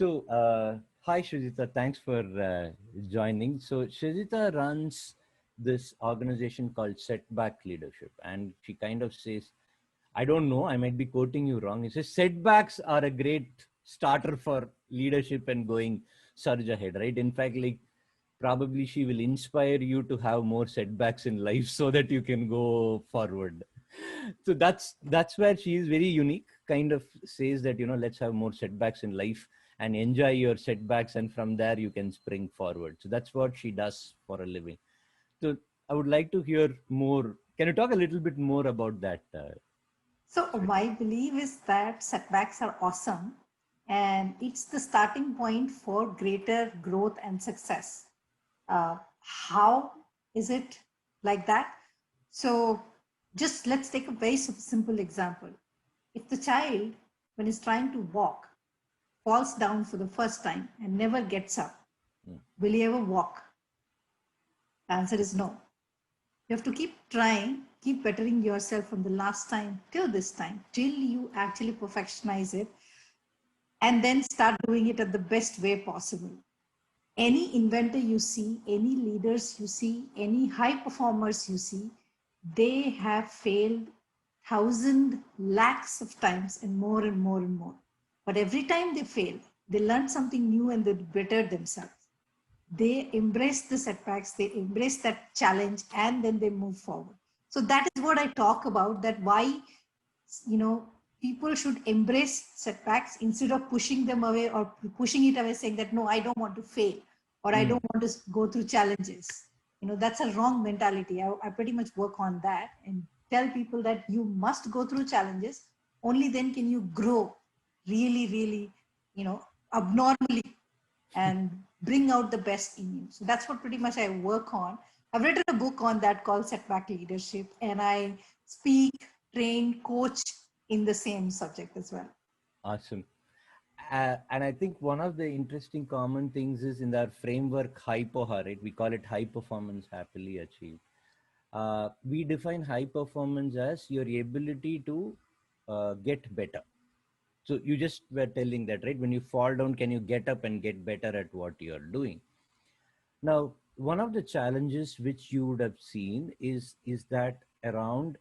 Hi Shrijita, thanks for joining. So Shrijita runs this organization called Setback Leadership, and she kind of says, I don't know, I might be quoting you wrong. It says setbacks are a great starter for leadership and going surge ahead, right? In fact, like probably she will inspire you to have more setbacks in life so that you can go forward. So that's where she is very unique, kind of says that, let's have more setbacks in life and enjoy your setbacks, and from there you can spring forward. So that's what she does for a living. So I would like to hear more. Can you talk a little bit more about that, So Shweta? my belief is that setbacks are awesome and it's the starting point for greater growth and success. How is it like that? So just let's take a very simple example. If the child, when he's trying to walk, falls down for the first time and never gets up, Mm. will he ever walk? The answer is no. You have to keep trying, keep bettering yourself from the last time till this time, till you actually perfectionize it, and then start doing it at the best way possible. Any inventor you see, any leaders you see, any high performers you see, they have failed thousand lakhs of times and more and more and more. But every time they fail, they learn something new and they better themselves. They embrace the setbacks, they embrace that challenge, and then they move forward. So that is what I talk about, that why, you know, people should embrace setbacks instead of pushing them away or pushing it away, saying that, no, I don't want to fail or I Mm. don't want to go through challenges. That's a wrong mentality. I pretty much work on that and tell people that you must go through challenges. Only then can you grow really, really, abnormally, and bring out the best in you. So that's what pretty much I work on. I've written a book on that called Setback Leadership, and I speak, train, coach in the same subject as well. Awesome. And I think one of the interesting common things is in our framework, HIPOHA, right? We call it high performance happily achieved. We define high performance as your ability to get better. So you just were telling that, right? When you fall down, can you get up and get better at what you're doing? Now, one of the challenges which you would have seen is that around,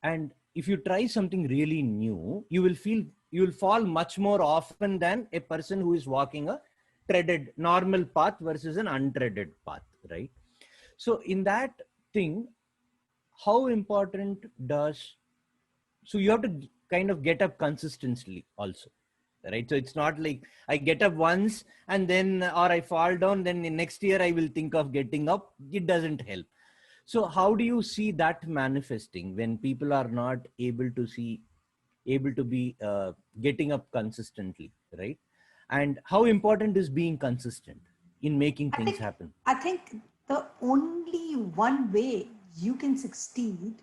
and if you try something really new, you will fall much more often than a person who is walking a treaded normal path versus an untreaded path, right? So in that thing, how important does, so you have to kind of get up consistently also, right? So it's not like I get up once and then, or I fall down, then the next year I will think of getting up. It doesn't help. So how do you see that manifesting when people are not able to be getting up consistently, right? And how important is being consistent in making I things think happen? I think the only one way you can succeed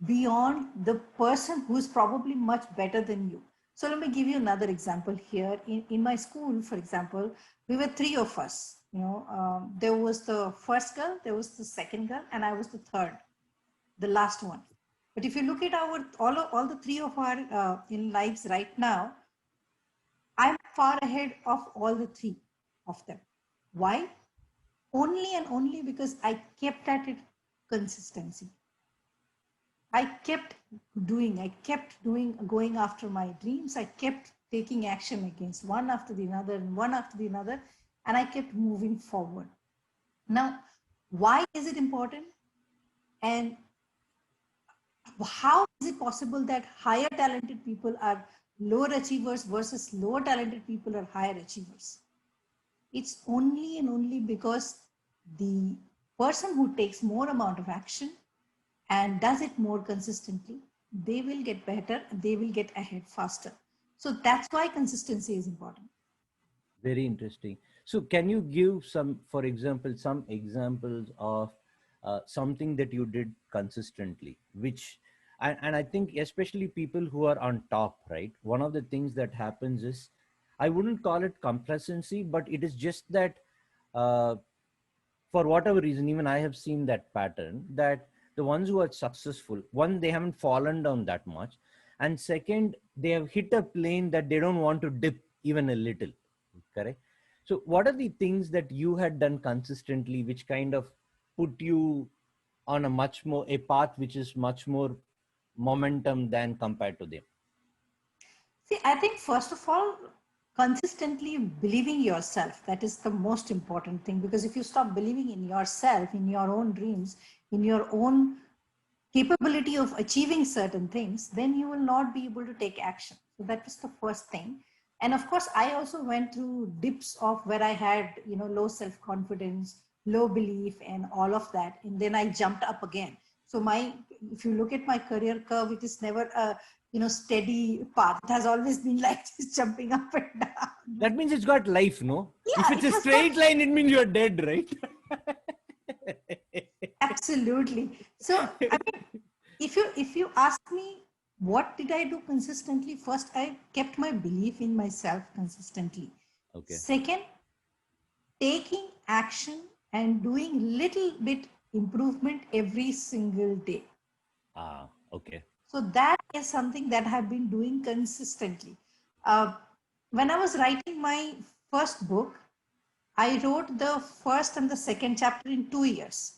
beyond the person who is probably much better than you. So let me give you another example here. In my school, for example, we were three of us. There was the first girl, there was the second girl, and I was the third, the last one. But if you look at our all the three of our in lives right now, I'm far ahead of all the three of them. Why? Only and only because I kept at it consistency. I kept doing, going after my dreams. I kept taking action against one after the another and one after the another, and I kept moving forward. Now, why is it important? And how is it possible that higher talented people are lower achievers versus lower talented people are higher achievers? It's only and only because the person who takes more amount of action and does it more consistently, they will get better, they will get ahead faster. So that's why consistency is important. Very interesting. So can you give some, for example, some examples of something that you did consistently, which, and I think especially people who are on top, right? One of the things that happens is, I wouldn't call it complacency, but it is just that uh, for whatever reason, even I have seen that pattern, that the ones who are successful, one, they haven't fallen down that much. And second, they have hit a plane that they don't want to dip even a little, correct? So what are the things that you had done consistently which kind of put you on a path which is much more momentum than compared to them? See, I think first of all, consistently believing yourself, that is the most important thing. Because if you stop believing in yourself, in your own dreams, in your own capability of achieving certain things, then you will not be able to take action. So that was the first thing. And of course, I also went through dips of where I had, low self-confidence, low belief, and all of that. And then I jumped up again. So if you look at my career curve, it is never a, steady path. It has always been like this, jumping up and down. That means it's got life, no? Yeah, If it's it a has straight line, it means you're dead, right? absolutely. So I mean, if you ask me what did I do consistently, first I kept my belief in myself consistently. Okay. Second, taking action and doing little bit improvement every single day. Okay. So that is something that I've been doing consistently. uh, when I was writing my first book, I wrote the first and the second chapter in 2 years.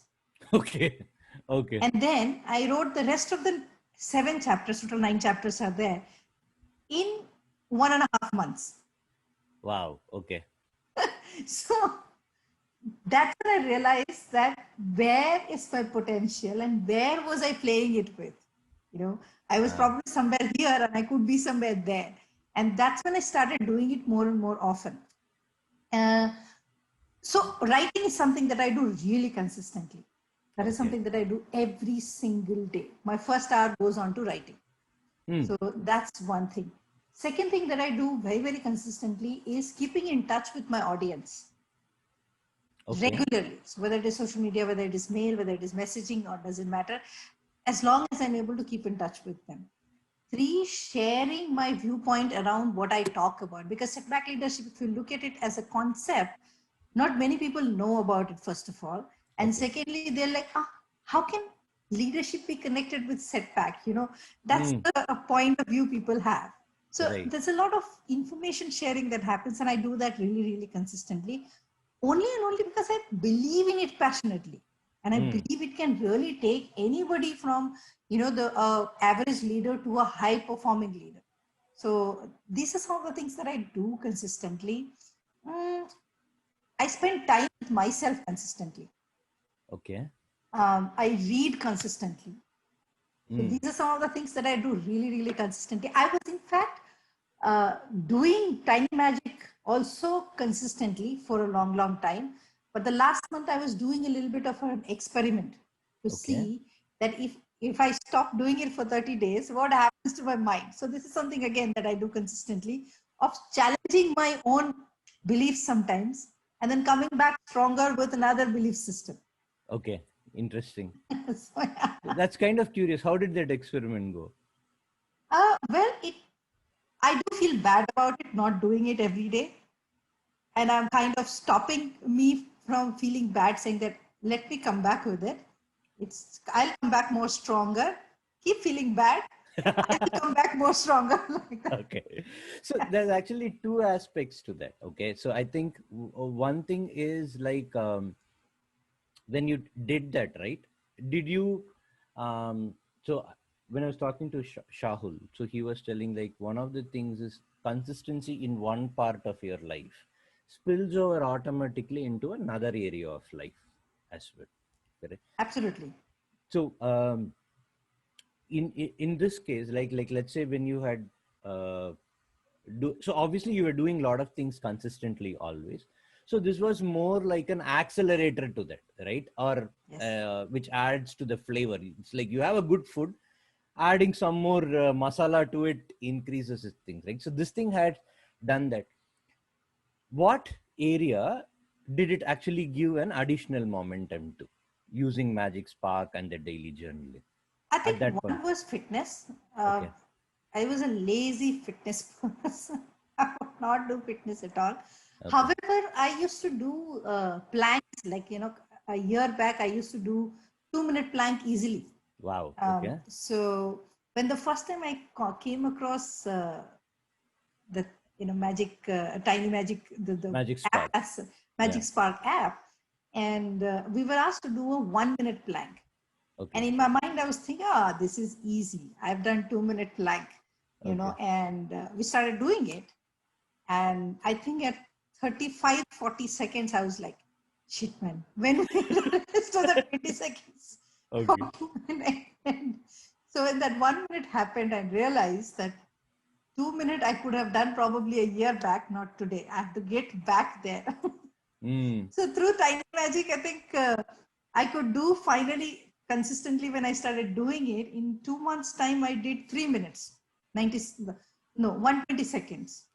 Okay. Okay. And then I wrote the rest of the 7 chapters, total 9 chapters are there, in 1.5 months. Wow. Okay. So that's when I realized that where is my potential and where was I playing it with? I was probably somewhere here and I could be somewhere there. And that's when I started doing it more and more often. So writing is something that I do really consistently. That is Okay. something that I do every single day. My first hour goes on to writing. So that's one thing. Second thing that I do very, very consistently is keeping in touch with my audience Okay. regularly. So whether it is social media, whether it is mail, whether it is messaging, or doesn't matter, as long as I'm able to keep in touch with them. Three, sharing my viewpoint around what I talk about. Because setback leadership, if you look at it as a concept, not many people know about it, first of all. And Okay. secondly, they're like, how can leadership be connected with setback? That's a point of view people have. So Right. there's a lot of information sharing that happens, and I do that really, really consistently. Only and only because I believe in it passionately. And I believe it can really take anybody from, the average leader to a high performing leader. So these are some of the things that I do consistently. I spend time with myself consistently. Okay. I read consistently. So these are some of the things that I do really, really consistently. I was, in fact, doing tiny magic also consistently for a long, long time. But the last month, I was doing a little bit of an experiment to Okay. see that if I stop doing it for 30 days, what happens to my mind? So this is something, again, that I do consistently, of challenging my own beliefs sometimes and then coming back stronger with another belief system. Okay. Interesting. So, yeah. That's kind of curious. How did that experiment go? Well, I do feel bad about it, not doing it every day. And I'm kind of stopping me from feeling bad, saying that, let me come back with it. I'll come back more stronger. Keep feeling bad. I will come back more stronger. Like that. Okay. So there's actually two aspects to that. Okay. So I think one thing is like when you did that, right? Did you, so when I was talking to Shahul, so he was telling like one of the things is consistency in one part of your life spills over automatically into another area of life as well. Correct? Absolutely. So in this case, like let's say when you had uh, so obviously you were doing a lot of things consistently always. So this was more like an accelerator to that, right? Or Yes. which adds to the flavor. It's like you have a good food, adding some more masala to it increases things, right? So this thing had done that. What area did it actually give an additional momentum to, using Magic Spark and the daily journaling I at think that point? one was fitness. Okay. I was a lazy fitness person. I would not do fitness at all. Okay. However, I used to do planks, like, a year back, I used to do 2-minute plank easily. Wow. Okay. So when the first time I came across the magic, tiny magic, the Magic app, Spark. as Magic Spark app. And we were asked to do a 1-minute plank. Okay. And in my mind, I was thinking, this is easy. I've done 2-minute plank, and we started doing it. And I think at 35, 40 seconds, I was like, shit, man, when will the rest of the 20 seconds? Okay. And so when that 1 minute happened, I realized that 2 minute I could have done probably a year back, not today. I have to get back there. So through tiny magic, I think I could do finally consistently when I started doing it. In 2 months' time, I did 3 minutes, 120 seconds.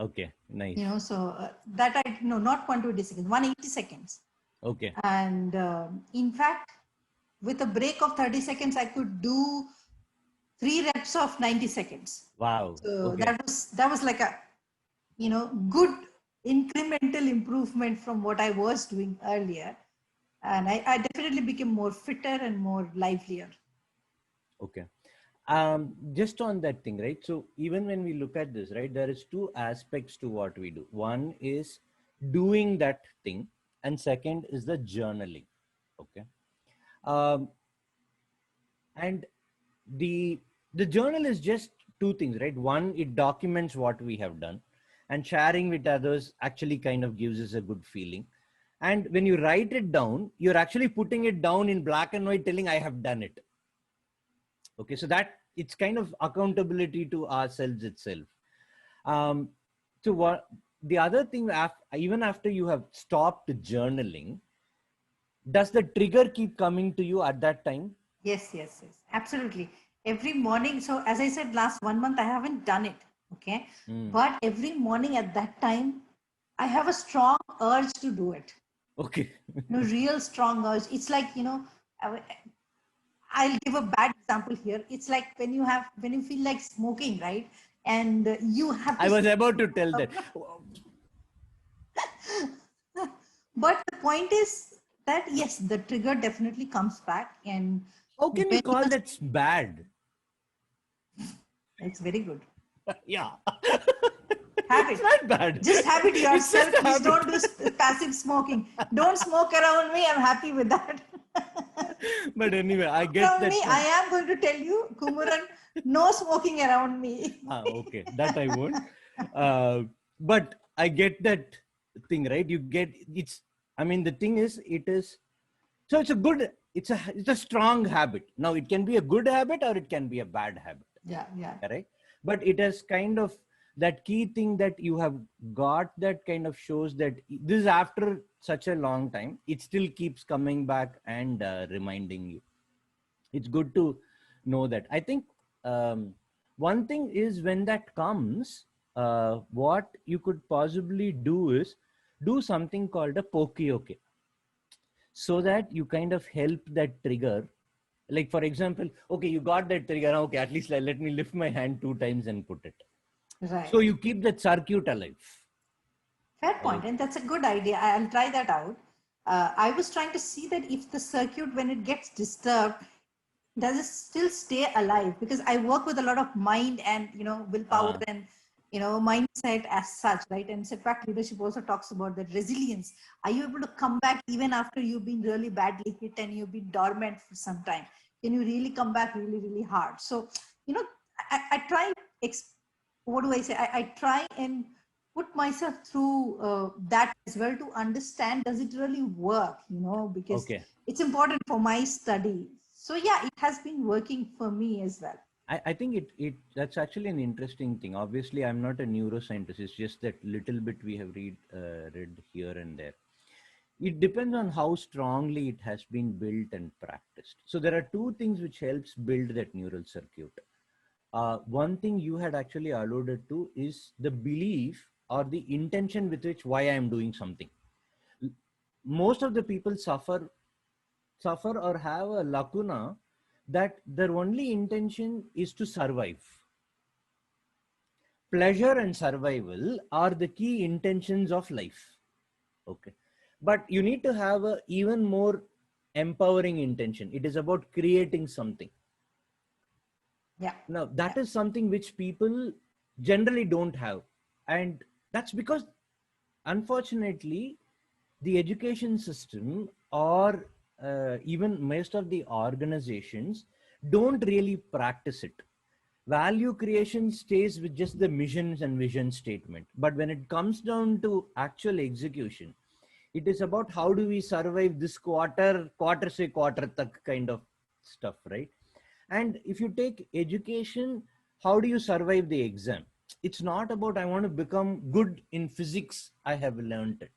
Okay, nice. So that not 120 seconds, 180 seconds. Okay. And in fact, with a break of 30 seconds, I could do 3 reps of 90 seconds. Wow. So Okay. that was like a, good incremental improvement from what I was doing earlier. And I definitely became more fitter and more livelier. Okay. Just on that thing, right? So even when we look at this, right, there is 2 aspects to what we do. One is doing that thing, and second is the journaling. Okay. And the journal is just 2 things, right? One, it documents what we have done, and sharing with others actually kind of gives us a good feeling. And when you write it down, you're actually putting it down in black and white, telling I have done it. Okay, so that it's kind of accountability to ourselves itself. So what the other thing, even after you have stopped journaling, does the trigger keep coming to you at that time? Yes, absolutely. Every morning. So as I said, last 1 month, I haven't done it. Okay. But every morning at that time, I have a strong urge to do it. Okay. Real strong urge. It's like, I'll give a bad example here. It's like when you feel like smoking, right? And you have to I was about to tell that. But the point is that, yes, the trigger definitely comes back. And how can you call that bad? It's very good. Yeah. Have it's it. not bad. Just have it yourself. Please habit. don't do passive smoking. Don't smoke around me. I'm happy with that. But anyway, I get around that. Me, I am going to tell you, Kumuran, no smoking around me. Okay, that I won't. But I get that thing, right? You get it's. I mean, the thing is, it is. So it's a good. It's a strong habit. Now it can be a good habit or it can be a bad habit. Yeah. Correct. But it has kind of that key thing that you have got that kind of shows that this is after such a long time, it still keeps coming back and reminding you. It's good to know that. I think one thing is when that comes, what you could possibly do is do something called a poke-yoke, so that you kind of help that trigger. Like, for example, okay, you got that trigger. Okay, at least let me lift my hand 2 times and put it. Right. So you keep that circuit alive. Fair point. And that's a good idea. I'll try that out. I was trying to see that if the circuit, when it gets disturbed, does it still stay alive? Because I work with a lot of mind and, willpower and, mindset as such, right? And Setback Leadership also talks about that resilience. Are you able to come back even after you've been really badly hit and you've been dormant for some time? Can you really come back really, really hard? So, I try, what do I say? I try and put myself through that as well to understand, does it really work? Because it's important for my study. So yeah, it has been working for me as well. I think that's actually an interesting thing. Obviously, I'm not a neuroscientist. It's just that little bit we have read here and there. It depends on how strongly it has been built and practiced. So there are 2 things which helps build that neural circuit. One thing you had actually alluded to is the belief or the intention with which why I am doing something. Most of the people suffer or have a lacuna that their only intention is to survive. Pleasure and survival are the key intentions of life. Okay. But you need to have a even more empowering intention. It is about creating something. Yeah. Now that is something which people generally don't have. And that's because, unfortunately, the education system or even most of the organizations don't really practice it. Value creation stays with just the missions and vision statement. But when it comes down to actual execution, it is about how do we survive this quarter se quarter tak kind of stuff, right? And if you take education, how do you survive the exam? It's not about I want to become good in physics, I have learned it.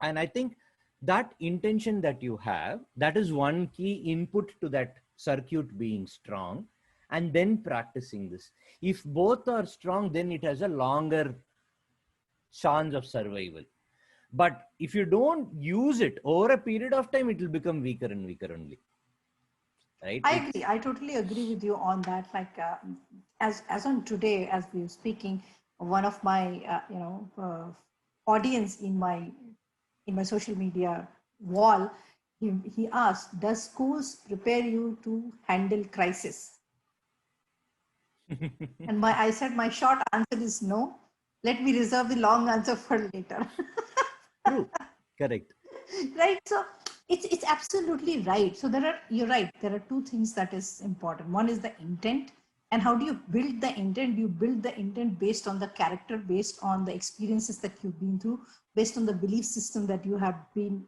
And I think that intention that you have, that is one key input to that circuit being strong, and then practicing this. If both are strong, then it has a longer chance of survival. But if you don't use it over a period of time, it will become weaker and weaker only, right? I agree. I totally agree with you on that. Like as on today, as we were speaking, one of my audience in my social media wall, he asked, "Does schools prepare you to handle crisis?" And I said my short answer is no. Let me reserve the long answer for later. True. Correct. Right. So it's absolutely right. So you're right. There are two things that is important. One is the intent, and how do you build the intent? You build the intent based on the character, based on the experiences that you've been through, based on the belief system that you have been,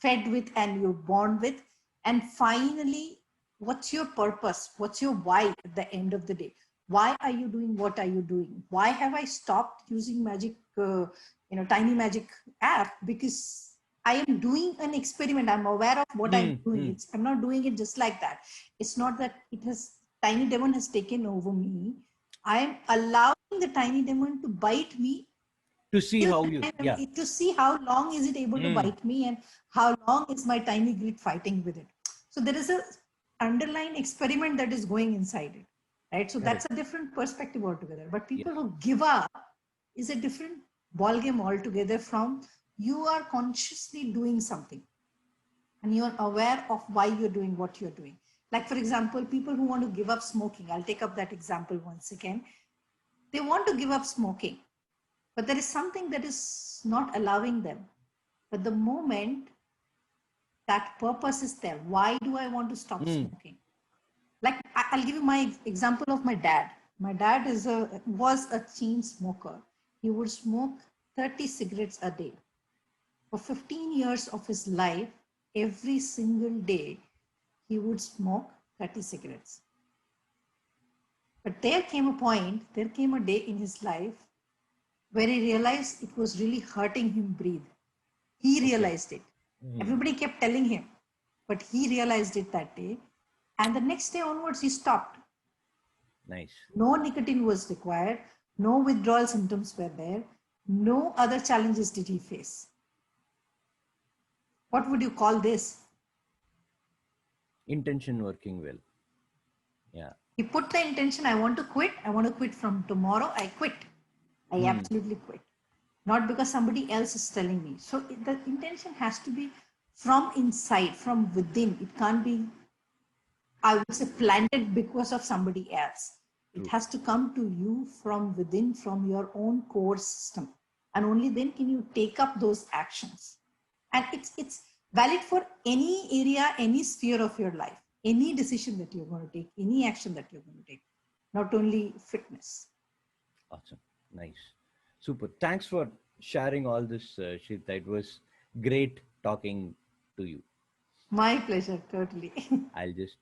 fed with and you're born with. And finally, what's your purpose? What's your why at the end of the day? Why are you doing what are you doing? Why have I stopped using magic, tiny magic app? Because I am doing an experiment. I'm aware of what I'm doing. I'm not doing it just like that. It's not that Tiny Demon has taken over me. I am allowing the Tiny Demon to bite me to see how to see how long is it able to bite me, and how long is my tiny grit fighting with it. So there is a underlying experiment that is going inside it, right? So that's a different perspective altogether. But people who give up is a different ball game altogether. From you are consciously doing something and you're aware of why you're doing what you're doing. Like, for example, people who want to give up smoking, I'll take up that example once again. They want to give up smoking, but there is something that is not allowing them. But the moment that purpose is there, why do I want to stop smoking? Like, I'll give you my example of my dad. My dad was a chain smoker. He would smoke 30 cigarettes a day. For 15 years of his life, every single day, he would smoke 30 cigarettes. But there came a day in his life where he realized it was really hurting him breathe. He realized it. Everybody kept telling him, but he realized it that day. And the next day onwards, he stopped. Nice. No nicotine was required. No withdrawal symptoms were there. No other challenges did he face. What would you call this? Intention working well. Yeah. He put the intention, I want to quit. I want to quit from tomorrow. I quit. I absolutely quit. Not because somebody else is telling me. So the intention has to be from inside, from within. It can't be, I would say, planted because of somebody else. It has to come to you from within, from your own core system. And only then can you take up those actions. And it's valid for any area, any sphere of your life, any decision that you're going to take, any action that you're going to take, not only fitness. Awesome. Nice. Super. Thanks for sharing all this, Shita. It was great talking to you. My pleasure, totally. I'll just